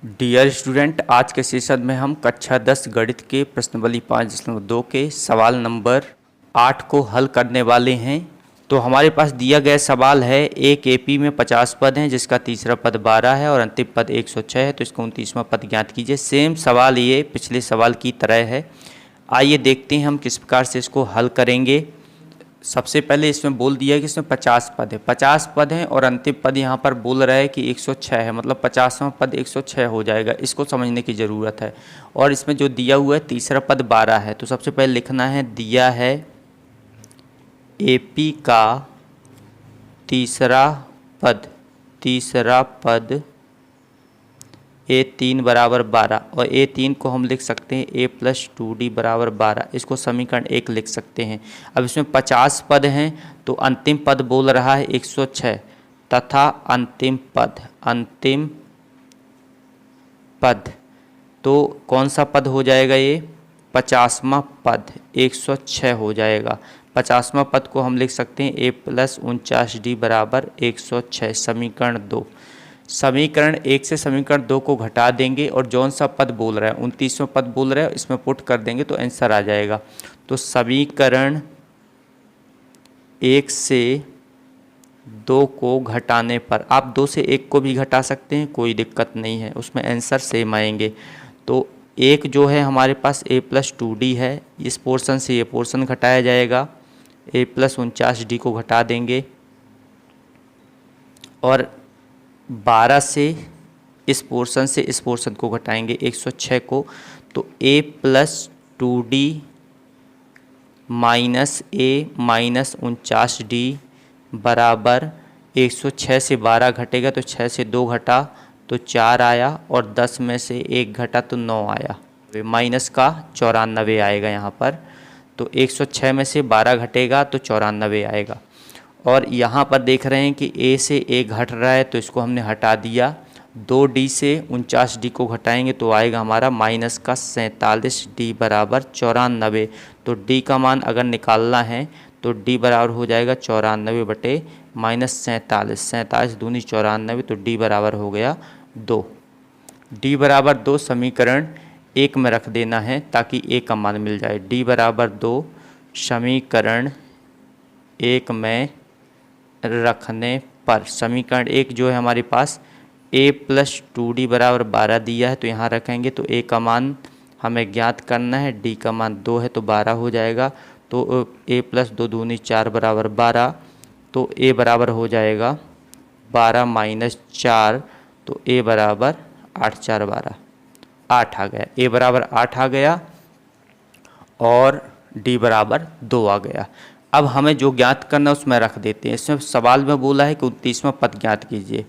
Dear student, आज के session में हम कक्षा 10 गणित के प्रश्नावली 5.2 के सवाल नंबर 8 को हल करने वाले हैं। तो हमारे पास दिया गया सवाल है, एक एपी में 50 पद हैं जिसका तीसरा पद 12 है और अंतिम पद 106 है, तो इसका 29वां पद ज्ञात कीजिए। सेम सवाल ये पिछले सवाल की तरह है। आइए देखते हैं हम किस प्रकार से इसको हल करेंगे। सबसे पहले इसमें बोल दिया है कि इसमें 50 पद है, 50 पद हैं और अंतिम पद यहाँ पर बोल रहा है कि 106 है, मतलब 50वां पद 106 हो जाएगा। इसको समझने की ज़रूरत है। और इसमें जो दिया हुआ है तीसरा पद 12 है, तो सबसे पहले लिखना है दिया है एपी का तीसरा पद A3 बराबर 12 और A3 को हम लिख सकते हैं A+2D बराबर 12। इसको समीकरण 1 लिख सकते हैं। अब इसमें 50 पद हैं तो अंतिम पद बोल रहा है 106 तथा अंतिम पद तो कौन सा पद हो जाएगा? ये 50वां पद 106 हो जाएगा। 50वां पद को हम लिख सकते हैं A+49D बराबर 106। समीकरण 2, समीकरण 1 से समीकरण 2 को घटा देंगे और जौन सा पद बोल रहा है 29वां पद बोल रहा है इसमें पुट कर देंगे तो आंसर आ जाएगा। तो समीकरण 1 से 2 को घटाने पर, आप 2 से 1 को भी घटा सकते हैं, कोई दिक्कत नहीं है, उसमें आंसर सेम आएंगे। तो एक जो है हमारे पास A+2D है, इस पोर्शन से ये पोर्शन घटाया जाएगा, A+49D को घटा देंगे और 12 से इस पोर्शन से इस पोर्शन को घटाएंगे 106 को, तो A+2D माइनस A-49D बराबर 106 से 12 घटेगा तो 6 से 2 घटा तो 4 आया और 10 में से 1 घटा तो 9 आया, माइनस का 94 आएगा यहाँ पर। तो 106 में से 12 घटेगा तो 94 आएगा। और यहाँ पर देख रहे हैं कि A से A घट रहा है तो इसको हमने हटा दिया। 2D से 49D को घटाएंगे तो आएगा हमारा माइनस का 47D बराबर 94। तो D का मान अगर निकालना है तो D बराबर हो जाएगा 94 बटे -47, 47 दूनी 94, तो D बराबर हो गया 2। D बराबर 2 समीकरण 1 में रख देना है ताकि A का मान मिल जाए। D बराबर 2 समीकरण 1 में रखने पर समीकरण 1 जो है हमारे पास A+2D बराबर 12 दिया है, तो यहाँ रखेंगे तो A का मान हमें ज्ञात करना है, D का मान 2 है तो 12 हो जाएगा। तो A+2 दूनी 4 बराबर 12, तो A बराबर हो जाएगा 12 माइनस 4, तो A बराबर 8 4 12, 8 आ गया। A बराबर 8 आ गया और D बराबर 2 आ गया। अब हमें जो ज्ञात करना है उसमें रख देते हैं। इसमें सवाल में बोला है कि 29वां पद ज्ञात कीजिए,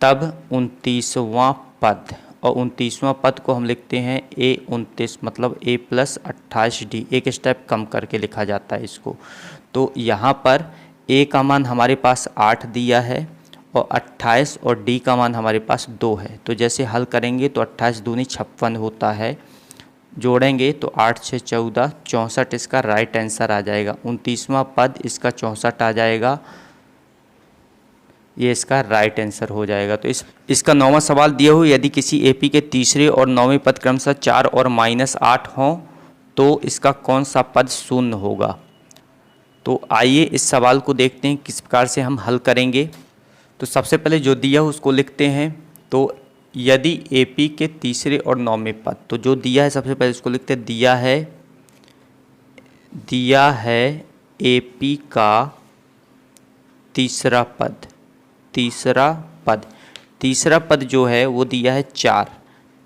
तब 29वां पद, और 29वां पद को हम लिखते हैं A29 मतलब A+28D, एक स्टेप कम करके लिखा जाता है इसको। तो यहाँ पर A का मान हमारे पास 8 दिया है और 28 और D का मान हमारे पास 2 है। तो जैसे हल करेंगे तो 28 दूनी 56 होता है, जोड़ेंगे तो 8 6 14 64, इसका राइट आंसर आ जाएगा। 29वां पद इसका 64 आ जाएगा, ये इसका राइट आंसर हो जाएगा। तो इसका 9वां सवाल दिया हुआ, यदि किसी एपी के तीसरे और 9वें पद क्रमशः 4 और -8 हों तो इसका कौन सा पद शून्य होगा? तो आइए इस सवाल को देखते हैं किस प्रकार से हम हल करेंगे। तो सबसे पहले जो दिया है उसको लिखते हैं। तो यदि एपी के तीसरे और 9वें पद, तो जो दिया है सबसे पहले इसको लिखते हैं, दिया है एपी का तीसरा पद जो है वो दिया है 4,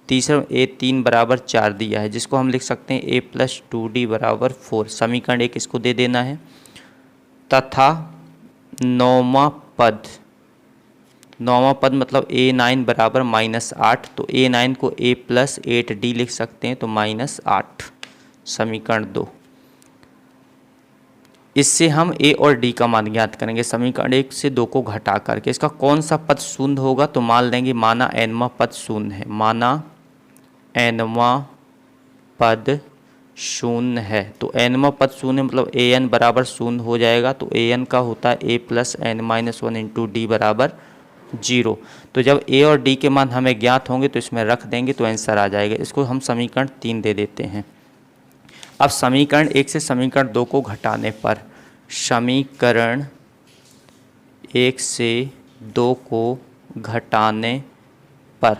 तीसरा A3 बराबर 4 दिया है, जिसको हम लिख सकते हैं A+2D बराबर 4। समीकरण 1 इसको दे देना है। तथा 9वां पद मतलब A9 बराबर -8, तो A9 को A+8D लिख सकते हैं, तो -8। समीकरण 2, इससे हम A और D का मान ज्ञात करेंगे समीकरण 1 से 2 को घटा करके। इसका कौन सा पद शून्य होगा? तो मान लेंगे माना nवां पद शून्य है, माना nवां पद शून्य है, तो nवां पद शून्य मतलब an बराबर शून्य हो जाएगा। तो an का होता है A+n-1 इंटू D बराबर 0। तो जब ए और डी के मान हमें ज्ञात होंगे तो इसमें रख देंगे तो आंसर आ जाएगा। इसको हम समीकरण 3 दे देते हैं। अब समीकरण 1 से समीकरण 2 को घटाने पर, समीकरण 1 से 2 को घटाने पर,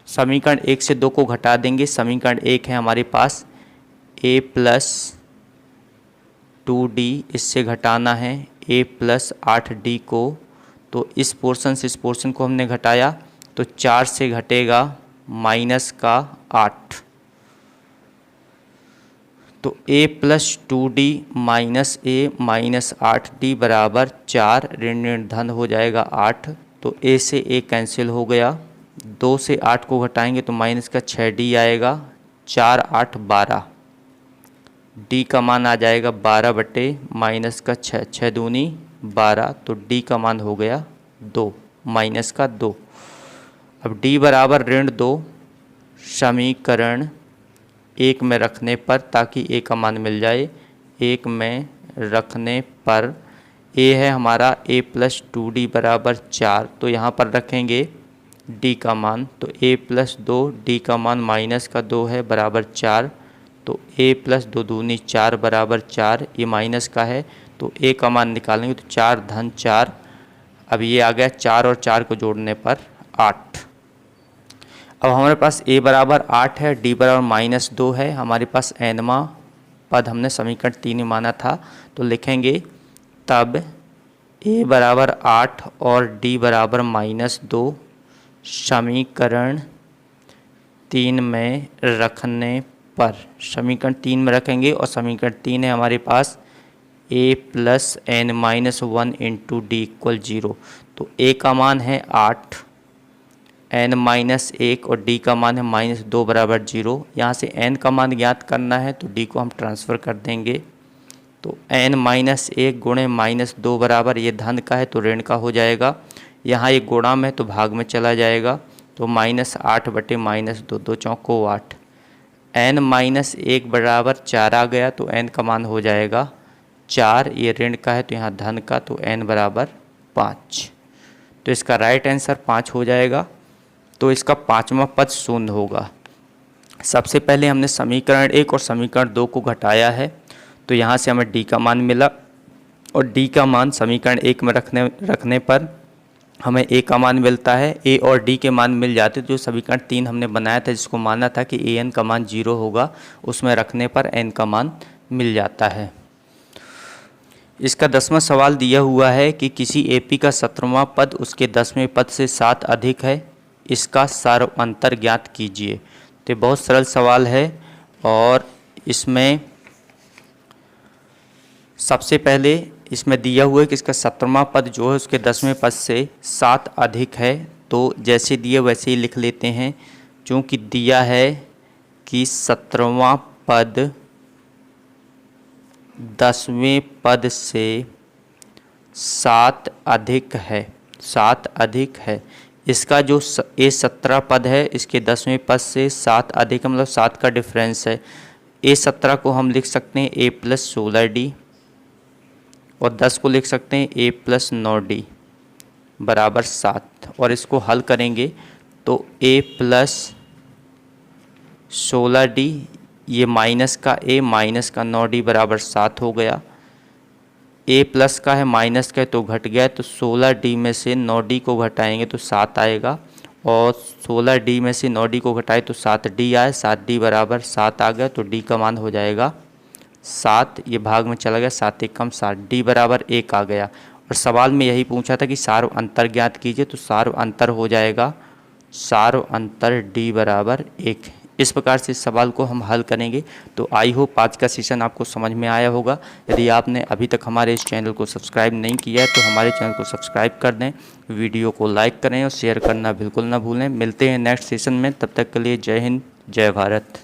समीकरण 1 से 2 को घटा देंगे। समीकरण 1 है हमारे पास a प्लस 2d, इससे घटाना है a प्लस 8d को। तो इस पोर्शन से इस पोर्शन को हमने घटाया तो 4 से घटेगा माइनस का 8। तो a plus 2d minus a minus 8d बराबर 4, ऋण ऋण धन हो जाएगा 8। तो a से a कैंसिल हो गया, 2 से 8 को घटाएंगे तो माइनस का 6d आएगा, 4 8 12, d का मान आ जाएगा 12 बटे माइनस का 6, 6 दूनी 12, तो d का मान हो गया 2, माइनस का 2। अब d बराबर ऋण 2 समीकरण 1 में रखने पर, ताकि a का मान मिल जाए, 1 में रखने पर a है हमारा a प्लस 2d बराबर 4, तो यहाँ पर रखेंगे d का मान। तो a प्लस 2, d का मान माइनस का 2 है बराबर 4, तो a प्लस 2 दूनी 4 बराबर 4, ये माइनस का है तो a का मान निकालेंगे तो 4 धन 4। अब ये आ गया 4 और 4 को जोड़ने पर 8। अब हमारे पास a बराबर 8 है, d बराबर माइनस 2 है, हमारे पास nवां पद हमने समीकरण 3 में माना था। तो लिखेंगे तब a बराबर 8 और d बराबर माइनस 2 समीकरण 3 में रखने पर, समीकरण 3 में रखेंगे और समीकरण 3 है हमारे पास a plus n minus 1 into D equal 0। तो a का मान है 8, n माइनस 1 और d का मान है माइनस 2 बराबर 0। यहाँ से n का मान ज्ञात करना है तो d को हम ट्रांसफ़र कर देंगे। तो n माइनस 1 गुणे माइनस 2 बराबर, ये धन का है तो ऋण का हो जाएगा, यहाँ ये गुणा में तो भाग में चला जाएगा, तो माइनस 8 बटे माइनस 2, 2 चौको 8, n माइनस 1 बराबर 4 आ गया, तो n का मान हो जाएगा 4, ये ऋण का है तो यहाँ धन का, तो n बराबर 5। तो इसका राइट आंसर 5 हो जाएगा। तो इसका 5वां पद शून्य होगा। सबसे पहले हमने समीकरण 1 और समीकरण 2 को घटाया है, तो यहाँ से हमें d का मान मिला और d का मान समीकरण 1 में रखने पर हमें a का मान मिलता है। a और d के मान मिल जाते, जो समीकरण 3 हमने बनाया था जिसको माना था कि an का मान 0 होगा, उसमें रखने पर n का मान मिल जाता है। इसका 10वां सवाल दिया हुआ है कि किसी AP का 17वां पद उसके 10वें पद से 7 अधिक है, इसका सार्वअंतर ज्ञात कीजिए। तो ये बहुत सरल सवाल है और इसमें सबसे पहले इसमें दिया हुआ है कि इसका 17वां पद जो है उसके 10वें पद से 7 अधिक है। तो जैसे दिए वैसे ही लिख लेते हैं, चूँकि दिया है कि 17वां पद 10वें पद से 7 अधिक है, 7 अधिक है। इसका जो A17 पद है इसके 10वें पद से 7 अधिक, मतलब 7 का डिफरेंस है। A17 को हम लिख सकते हैं a प्लस 16d और 10 को लिख सकते हैं a प्लस 9d बराबर 7। और इसको हल करेंगे तो a प्लस 16d, ये माइनस का a माइनस का 9d बराबर 7 हो गया। a प्लस का है माइनस का है तो घट गया, तो 16d में से 9d को घटाएंगे तो 7 आएगा और 16d में से 9d को घटाए तो 7d आए, 7d बराबर 7 आ गया, तो d का मान हो जाएगा 7। ये भाग में चला गया, 7 एकम 7, d बराबर 1 आ गया। और सवाल में यही पूछा था कि सार्व अंतर ज्ञात कीजिए, तो सार्व अंतर हो जाएगा सार्व अंतर d बराबर 1। इस प्रकार से इस सवाल को हम हल करेंगे। तो आई होप आज का सेशन आपको समझ में आया होगा। यदि आपने अभी तक हमारे इस चैनल को सब्सक्राइब नहीं किया है तो हमारे चैनल को सब्सक्राइब कर दें, वीडियो को लाइक करें और शेयर करना बिल्कुल ना भूलें। मिलते हैं नेक्स्ट सेशन में, तब तक के लिए जय हिंद, जय भारत।